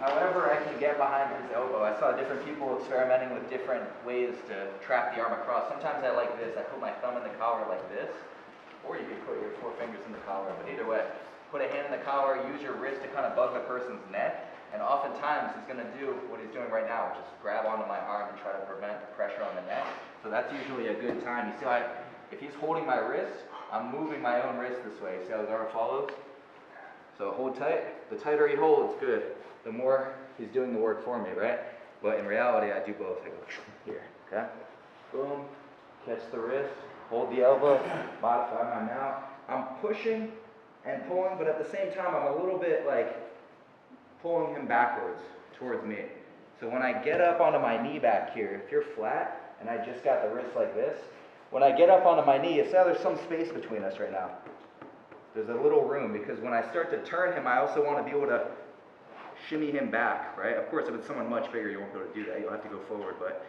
however I can get behind his elbow. I saw different people experimenting with different ways to trap the arm across. Sometimes I like this. I put my thumb in the collar like this, or you could put your 4 fingers in the collar, but either way. Put a hand in the collar, use your wrist to kind of bug the person's neck, and oftentimes he's going to do what he's doing right now, which is grab onto my arm and try to prevent the pressure on the neck. So that's usually a good time. You see how if he's holding my wrist, I'm moving my own wrist this way. See how his arm follows? So hold tight. The tighter he holds, good. The more he's doing the work for me, right? But in reality, I do both. I go here, okay? Boom, catch the wrist, hold the elbow, modify my mount. I'm pushing and pulling, but at the same time, I'm a little bit like pulling him backwards towards me. So when I get up onto my knee back here, if you're flat and I just got the wrist like this, when I get up onto my knee, you see how there's some space between us right now. There's a little room, because when I start to turn him, I also want to be able to shimmy him back, right? Of course, if it's someone much bigger, you won't be able to do that. You'll have to go forward, but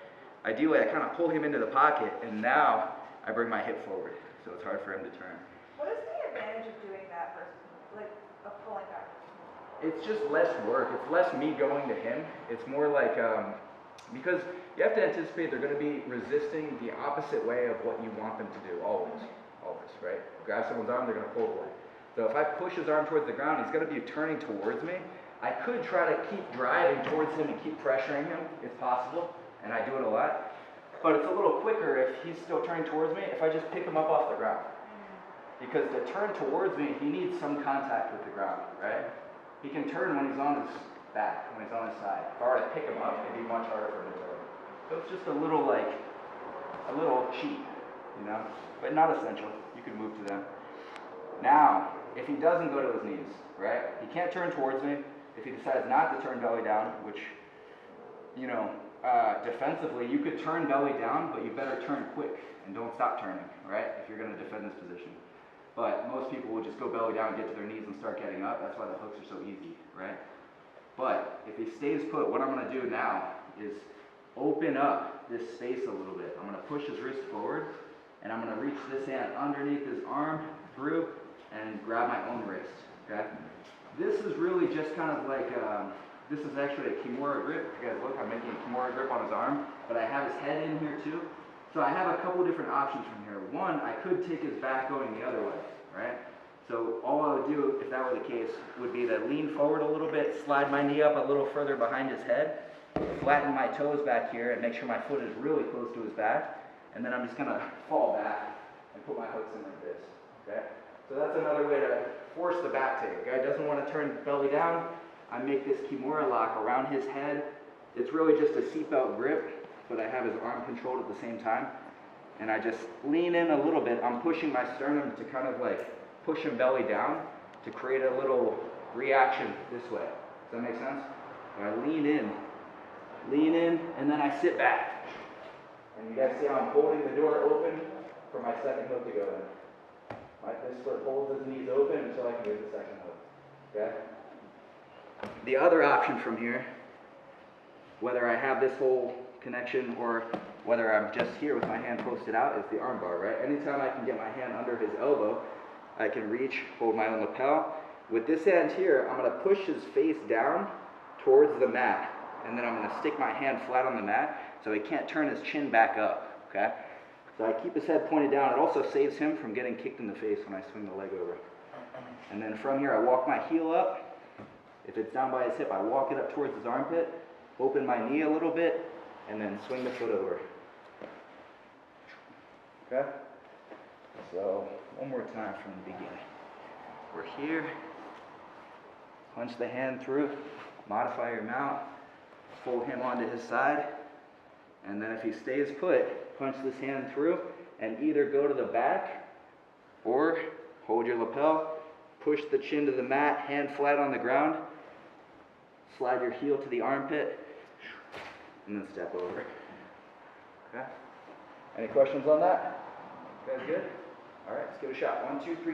ideally, I kind of pull him into the pocket, and now I bring my hip forward, so it's hard for him to turn. What is the advantage of doing that versus, like, of pulling back? It's just less work. It's less me going to him. It's more like, because you have to anticipate they're going to be resisting the opposite way of what you want them to do, always, right? Grab someone's arm, they're going to pull away. So if I push his arm towards the ground, he's going to be turning towards me. I could try to keep driving towards him and keep pressuring him, if possible, and I do it a lot. But it's a little quicker if he's still turning towards me, if I just pick him up off the ground. Because to turn towards me, he needs some contact with the ground, right? He can turn when he's on his back, when he's on his side. If I were to pick him up, it'd be much harder for him to turn. So it's just a little cheat, you know? But not essential. You can move to them. Now, if he doesn't go to his knees, right? He can't turn towards me. If he decides not to turn belly down, which, you know, defensively, you could turn belly down, but you better turn quick and don't stop turning, right? If you're going to defend this position. But most people will just go belly down, get to their knees, and start getting up. That's why the hooks are so easy, right? But if he stays put, what I'm going to do now is open up this space a little bit. I'm going to push his wrist forward, and I'm going to reach this hand underneath his arm, through, and grab my own wrist, okay? This is really just kind of like, this is actually a Kimura grip. If you guys look, I'm making a Kimura grip on his arm, but I have his head in here too. So I have a couple different options from here. One, I could take his back going the other way, right? So all I would do, if that were the case, would be to lean forward a little bit, slide my knee up a little further behind his head, flatten my toes back here, and make sure my foot is really close to his back. And then I'm just going to fall back and put my hooks in like this, okay? So that's another way to force the back take. Guy doesn't want to turn belly down. I make this Kimura lock around his head. It's really just a seatbelt grip, but I have his arm controlled at the same time. And I just lean in a little bit. I'm pushing my sternum to kind of like push him belly down to create a little reaction this way. Does that make sense? And I lean in, and then I sit back. And you guys see how I'm holding the door open for my second hook to go in. This foot holds his knees open until I can get the second hook, okay? The other option from here, whether I have this whole connection or whether I'm just here with my hand posted out, is the arm bar, right? Anytime I can get my hand under his elbow, I can reach, hold my own lapel. With this hand here, I'm going to push his face down towards the mat, and then I'm going to stick my hand flat on the mat so he can't turn his chin back up, okay? So I keep his head pointed down. It also saves him from getting kicked in the face when I swing the leg over. And then from here, I walk my heel up. If it's down by his hip, I walk it up towards his armpit, open my knee a little bit, and then swing the foot over. Okay? So, one more time from the beginning. We're here. Punch the hand through. Modify your mount. Pull him onto his side. And then if he stays put, punch this hand through and either go to the back or hold your lapel, push the chin to the mat, hand flat on the ground, slide your heel to the armpit, and then step over. Okay? Any questions on that? You guys good? All right, let's give it a shot. 1, 2, 3.